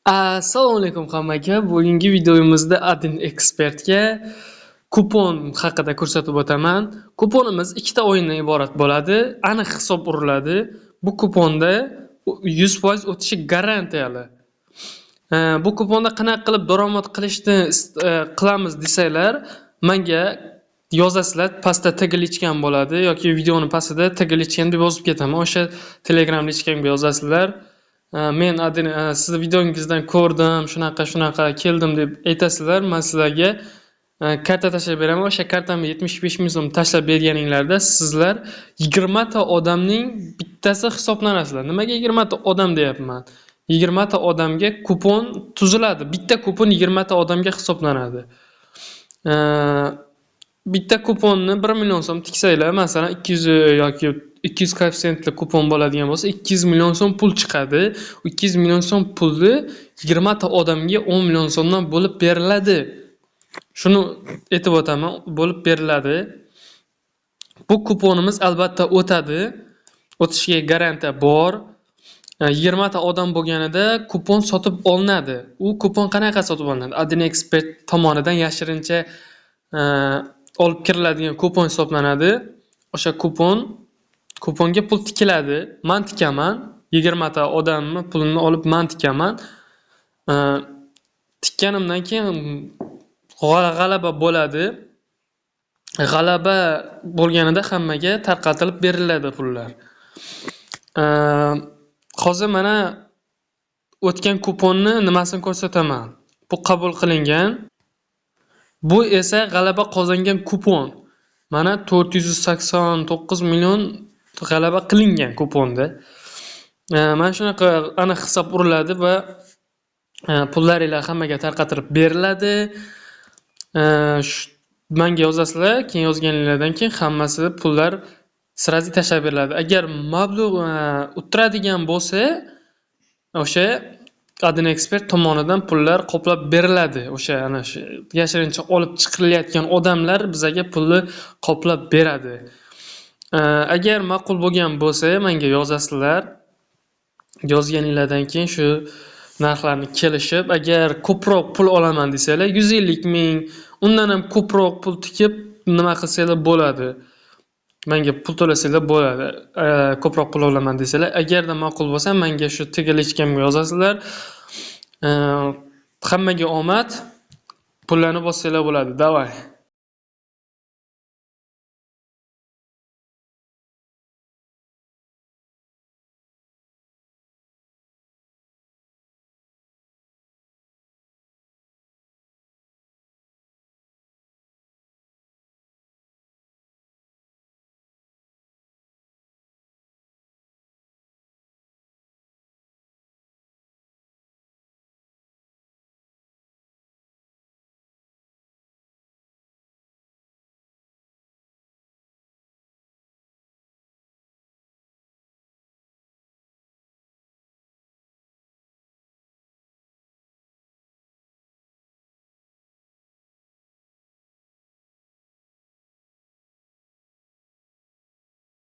Assalomu alaykum hammaga. Bugungi videomizda Adin Expertga kupon haqida ko'rsatib o'taman. Kuponimiz ikkita o'yindan iborat bo'ladi. Aniq hisob uriladi. Bu kuponda 100% o'tishi garantiyali. Bu kuponda qanaqa qilib daromad qilishni qilamiz desanglar, menga yozasizlar, pastda tag lichkam bo'ladi yoki videoni pastida tag lichkam deb yozib ketaman. O'sha Telegram lichkamga yozasizlar. Men Adin sizni videongizdan ko'rdim, shunaqa keldim deb aytasizlar. Men sizlarga karta tashlab beraman. O'sha kartamga 75 ming so'm tashlab berganinglarda sizlar 20 ta odamning bittasi hisoblanasizlar. Nimaga 20 ta odam deyapman? 20 ta odamga kupon tuziladi. Bitta kupon 20 ta odamga hisoblanadi. Bitta kuponni 1 million so'm tiksanglar, masalan 200 yoki 200 koeffitsiyentli kupon bo'ladigan bo'lsa 200 million so'm pul chiqadi. 200 million so'm pulni 20 ta odamga 10 million so'mdan bo'lib beriladi. Shuni aytib o'taman, bo'lib beriladi. Bu kuponimiz albatta o'tadi. O'tishiga garantiya bor. 20 ta odam bo'lganida kupon sotib olinadi. U kupon qanaqa sotib olinadi? Adin Expert tomonidan yashirincha olib kiriladigan kupon hisoblanadi. O'sha kuponga pul tikiladi. Men tikaman. 20 ta odamni pulini olib men tikaman. Tikkanimdan keyin g'alaba bo'ladi. G'alaba bo'lganida hammaga tarqatilib beriladi pullar. Hozir mana o'tgan kuponni nimasini ko'rsataman. Bu qabul qilingan. Bu esa g'alaba qozongan kupon. Mana 489 million g'alaba qilingan kuponda. Mana shunaqa aniq hisob uriladi va pullaringlar hammaga tarqatilib beriladi. Menga yozasizlar, keyin yozganinglardan keyin hammasi pullar sirazi tashlab beriladi. Agar mablag' o'tiradigan bo'lsa, o'sha Adin Expert tomonidan pullar qoplab beriladi. O'sha ana shu yashirincha olib chiqilayotgan odamlar bizga pulni qoplab beradi. Agar ma'qul bo'lgan bo'lsa, menga yozasizlar. Yozganinglardan keyin shu narxlarni kelishib, agar ko'proq pul olaman desanglar, 150 ming, undan ham ko'proq pul tikib nima qilsanglar bo'ladi. Menga pul to'lasanglar bo'ladi. Ko'proq pul olaman desanglar, agarda ma'qul bo'lsa, menga shu tegishkamga yozasizlar. Hammaga omad. Pullarni bossanglar bo'ladi. Davay.